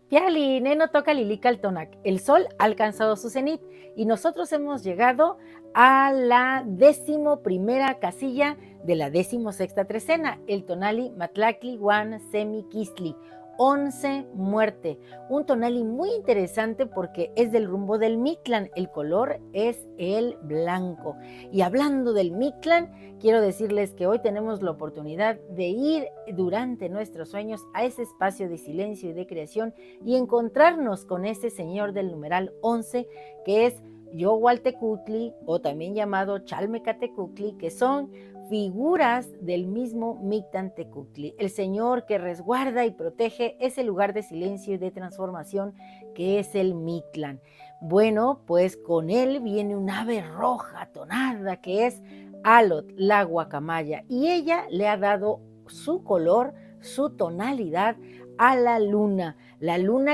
Piali, Neno toca Lilical el sol ha alcanzado su cenit y nosotros hemos llegado a la 11ª casilla de la 16ª trecena, el tonali Matlacli Guan Semi Quistli, 11 muerte. Un tonali muy interesante porque es del rumbo del Mictlán, el color es el blanco. Y hablando del Mictlán, quiero decirles que hoy tenemos la oportunidad de ir durante nuestros sueños a ese espacio de silencio y de creación y encontrarnos con ese señor del numeral 11 que es Yohualtecutli o también llamado Chalmecatecutli, que son figuras del mismo Mictantecutli, el señor que resguarda y protege ese lugar de silencio y de transformación que es el Mictlán. Bueno, pues con él viene un ave roja tonada que es Alot, la guacamaya, y ella le ha dado su color, su tonalidad a la luna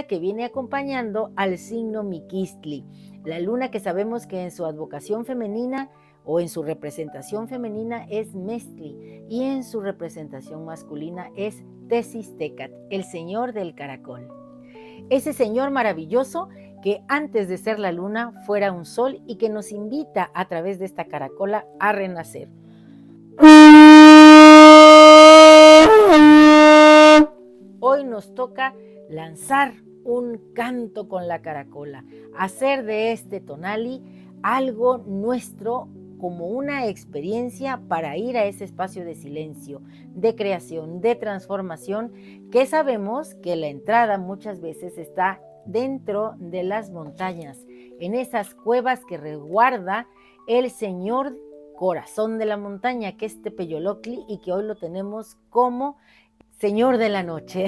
que viene acompañando al signo Miquistli, la luna que sabemos que en su advocación femenina o en su representación femenina es Mestli y en su representación masculina es Tesistecat, el señor del caracol. Ese señor maravilloso que antes de ser la luna fuera un sol y que nos invita a través de esta caracola a renacer. Hoy nos toca lanzar un canto con la caracola, hacer de este tonali algo nuestro como una experiencia para ir a ese espacio de silencio, de creación, de transformación, que sabemos que la entrada muchas veces está dentro de las montañas, en esas cuevas que resguarda el Señor Corazón de la Montaña, que es Tepeyolocli y que hoy lo tenemos como Señor de la Noche.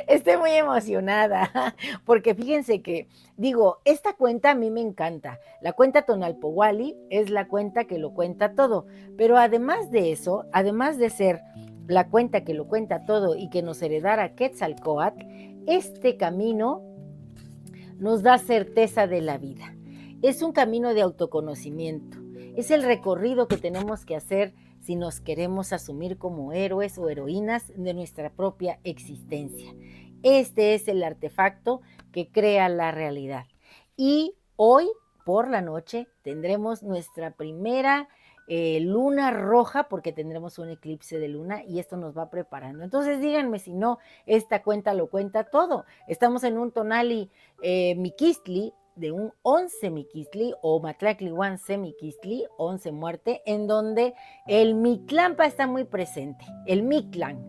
Estoy muy emocionada porque fíjense que, digo, esta cuenta a mí me encanta. La cuenta Tonalpohualli es la cuenta que lo cuenta todo, pero además de eso, además de ser la cuenta que lo cuenta todo y que nos heredara Quetzalcóatl, este camino nos da certeza de la vida. Es un camino de autoconocimiento. Es el recorrido que tenemos que hacer si nos queremos asumir como héroes o heroínas de nuestra propia existencia. Este es el artefacto que crea la realidad. Y hoy, por la noche, tendremos nuestra primera luna roja, porque tendremos un eclipse de luna y esto nos va preparando. Entonces díganme si no, esta cuenta lo cuenta todo. Estamos en un tonali Miquistli, de un 11 Miquistli o Matlaclihuan Miquistli, 11 muerte, en donde el Mictlampa está muy presente, el Mictlán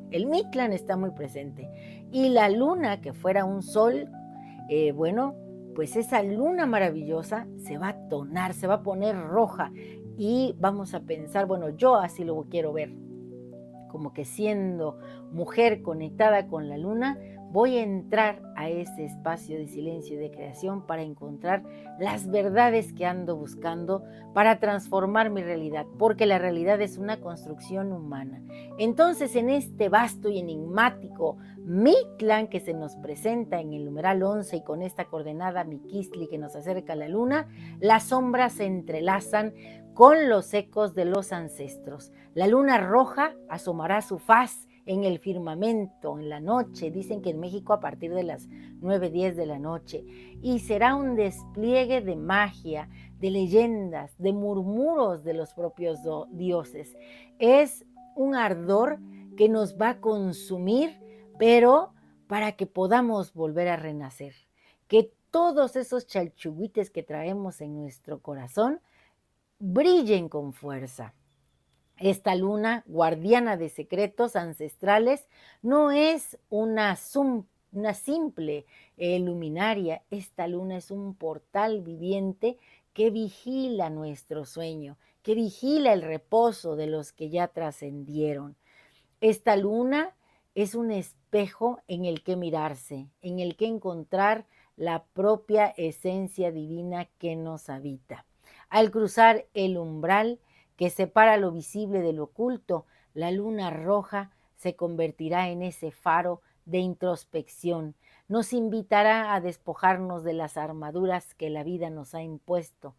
está muy presente. Y la luna, que fuera un sol, bueno, pues esa luna maravillosa se va a tonar, se va a poner roja y vamos a pensar, bueno, yo así lo quiero ver, como que siendo mujer conectada con la luna, voy a entrar a ese espacio de silencio y de creación para encontrar las verdades que ando buscando para transformar mi realidad, porque la realidad es una construcción humana. Entonces, en este vasto y enigmático Mictlán que se nos presenta en el numeral 11 y con esta coordenada Miquistli que nos acerca a la luna, las sombras se entrelazan con los ecos de los ancestros. La luna roja asomará su faz en el firmamento, en la noche, dicen que en México a partir de las 9:10 de la noche, y será un despliegue de magia, de leyendas, de murmuros de los propios dioses. Es un ardor que nos va a consumir, pero para que podamos volver a renacer, que todos esos chalchuguites que traemos en nuestro corazón brillen con fuerza. Esta luna, guardiana de secretos ancestrales, no es una simple luminaria. Esta luna es un portal viviente que vigila nuestro sueño, que vigila el reposo de los que ya trascendieron. Esta luna es un espejo en el que mirarse, en el que encontrar la propia esencia divina que nos habita. Al cruzar el umbral que separa lo visible de lo oculto, la luna roja se convertirá en ese faro de introspección. Nos invitará a despojarnos de las armaduras que la vida nos ha impuesto.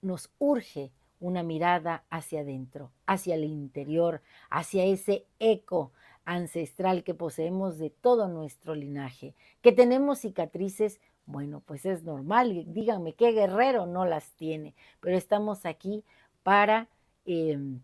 Nos urge una mirada hacia adentro, hacia el interior, hacia ese eco, ancestral que poseemos de todo nuestro linaje. Que tenemos cicatrices, bueno, pues es normal, díganme qué guerrero no las tiene, pero estamos aquí para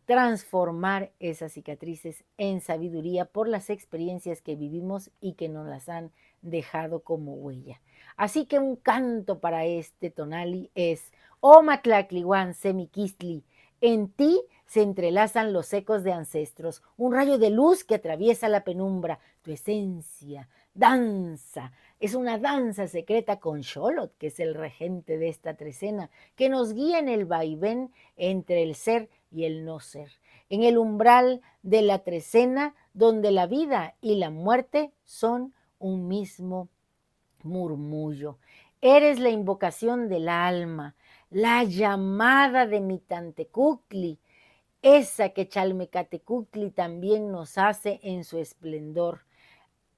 transformar esas cicatrices en sabiduría por las experiencias que vivimos y que nos las han dejado como huella. Así que un canto para este tonali es: Oh Matlaclihuan Semiquistli, en ti se entrelazan los ecos de ancestros, un rayo de luz que atraviesa la penumbra, tu esencia, danza. Es una danza secreta con Xolotl, que es el regente de esta trecena, que nos guía en el vaivén entre el ser y el no ser, en el umbral de la trecena donde la vida y la muerte son un mismo murmullo. Eres la invocación del alma, la llamada de mi Tantecucli, esa que Chalmecatecucli también nos hace en su esplendor.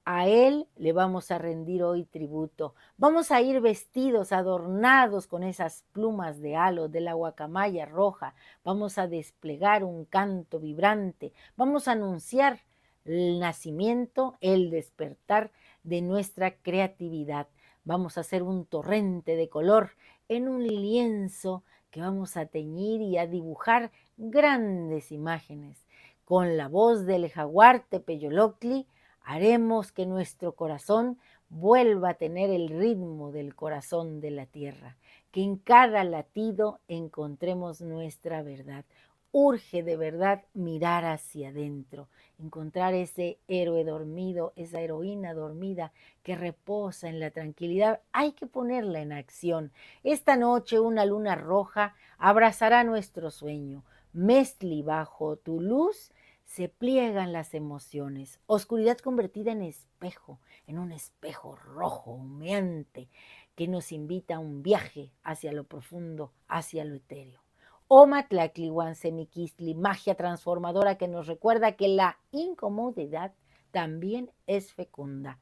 A él le vamos a rendir hoy tributo. Vamos a ir vestidos, adornados con esas plumas de halo de la guacamaya roja. Vamos a desplegar un canto vibrante. Vamos a anunciar el nacimiento, el despertar de nuestra creatividad. Vamos a hacer un torrente de color en un lienzo que vamos a teñir y a dibujar grandes imágenes. Con la voz del jaguar Tepeyolocli, haremos que nuestro corazón vuelva a tener el ritmo del corazón de la tierra, que en cada latido encontremos nuestra verdad. Urge de verdad mirar hacia adentro, encontrar ese héroe dormido, esa heroína dormida que reposa en la tranquilidad. Hay que ponerla en acción. Esta noche una luna roja abrazará nuestro sueño. Mestli, bajo tu luz se pliegan las emociones. Oscuridad convertida en un espejo rojo, humeante, que nos invita a un viaje hacia lo profundo, hacia lo etéreo. Omatlaclihuan Semiquistli, magia transformadora que nos recuerda que la incomodidad también es fecunda.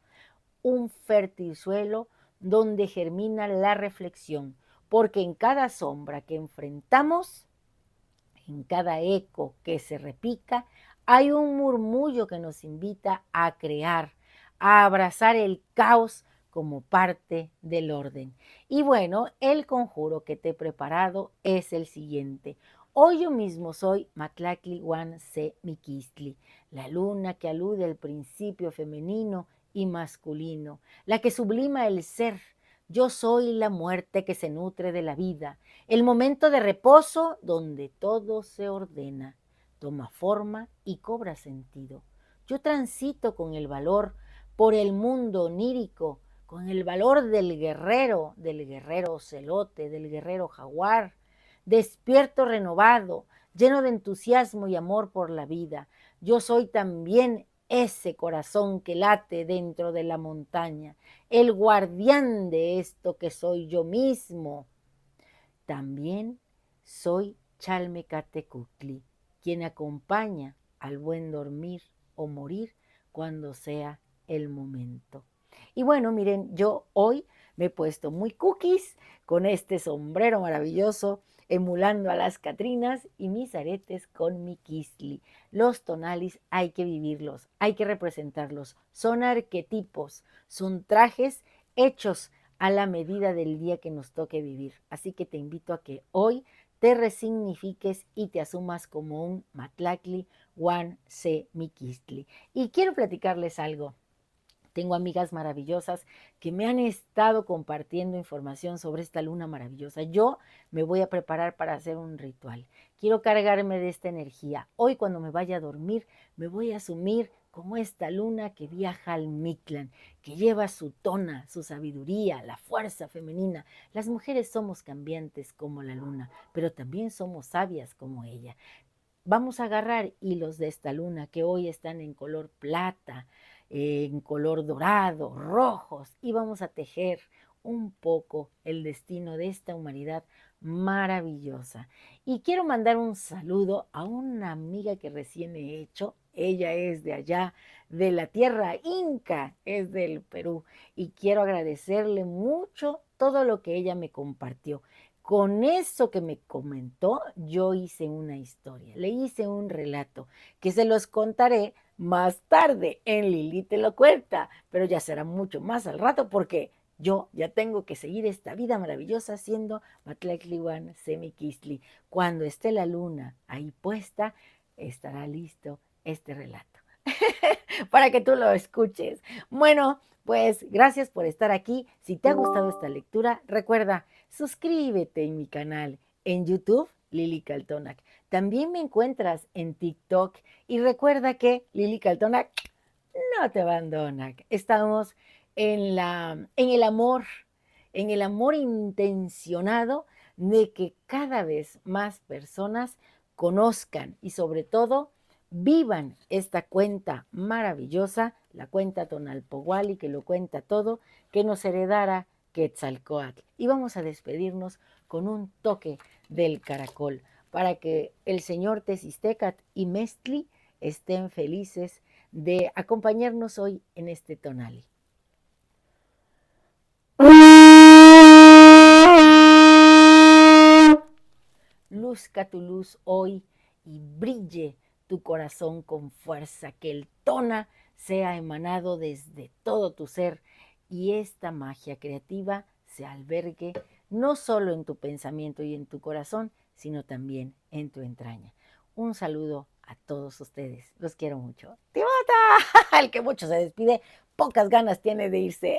Un fértil suelo donde germina la reflexión, porque en cada sombra que enfrentamos, en cada eco que se repica, hay un murmullo que nos invita a crear, a abrazar el caos como parte del orden. Y bueno, el conjuro que te he preparado es el siguiente. Hoy yo mismo soy Matlacli Wan Se Miquistli, la luna que alude al principio femenino y masculino, la que sublima el ser. Yo soy la muerte que se nutre de la vida, el momento de reposo donde todo se ordena, toma forma y cobra sentido. Yo transito con el valor por el mundo onírico, con el valor del guerrero ocelote, del guerrero jaguar, despierto renovado, lleno de entusiasmo y amor por la vida. Yo soy también ese corazón que late dentro de la montaña, el guardián de esto que soy yo mismo. También soy Chalmecatecuhtli, quien acompaña al buen dormir o morir cuando sea el momento. Y bueno, miren, yo hoy me he puesto muy cookies con este sombrero maravilloso, emulando a las Catrinas y mis aretes con mi quistli. Los tonalis hay que vivirlos, hay que representarlos. Son arquetipos, son trajes hechos a la medida del día que nos toque vivir. Así que te invito a que hoy te resignifiques y te asumas como un Matlacli Wan Se Miquistli. Y quiero platicarles algo. Tengo amigas maravillosas que me han estado compartiendo información sobre esta luna maravillosa. Yo me voy a preparar para hacer un ritual. Quiero cargarme de esta energía. Hoy cuando me vaya a dormir me voy a asumir como esta luna que viaja al Mictlán, que lleva su tona, su sabiduría, la fuerza femenina. Las mujeres somos cambiantes como la luna, pero también somos sabias como ella. Vamos a agarrar hilos de esta luna que hoy están en color plata, en color dorado, rojos, y vamos a tejer un poco el destino de esta humanidad maravillosa. Y quiero mandar un saludo a una amiga que recién he hecho. Ella es de allá, de la tierra inca, es del Perú, y quiero agradecerle mucho todo lo que ella me compartió. Con eso que me comentó, yo hice una historia, le hice un relato que se los contaré más tarde en Lili te lo cuenta, pero ya será mucho más al rato porque yo ya tengo que seguir esta vida maravillosa haciendo Matlachtliwan Semikistli. Cuando esté la luna ahí puesta, estará listo este relato para que tú lo escuches. Bueno, pues gracias por estar aquí. Si te ha gustado esta lectura, recuerda, suscríbete en mi canal en YouTube, Lili Caltonac. También me encuentras en TikTok y recuerda que Lili Caltonac no te abandona. Estamos en el amor intencionado de que cada vez más personas conozcan y sobre todo vivan esta cuenta maravillosa, la cuenta Tonalpohualli, que lo cuenta todo, que nos heredara Quetzalcóatl. Y vamos a despedirnos con un toque del caracol para que el señor Tezistecat y Mestli estén felices de acompañarnos hoy en este tonali. Luzca tu luz hoy y brille tu corazón con fuerza, que el tona sea emanado desde todo tu ser y esta magia creativa se albergue no solo en tu pensamiento y en tu corazón, sino también en tu entraña. Un saludo a todos ustedes, los quiero mucho. ¡Timota! El que mucho se despide, pocas ganas tiene de irse.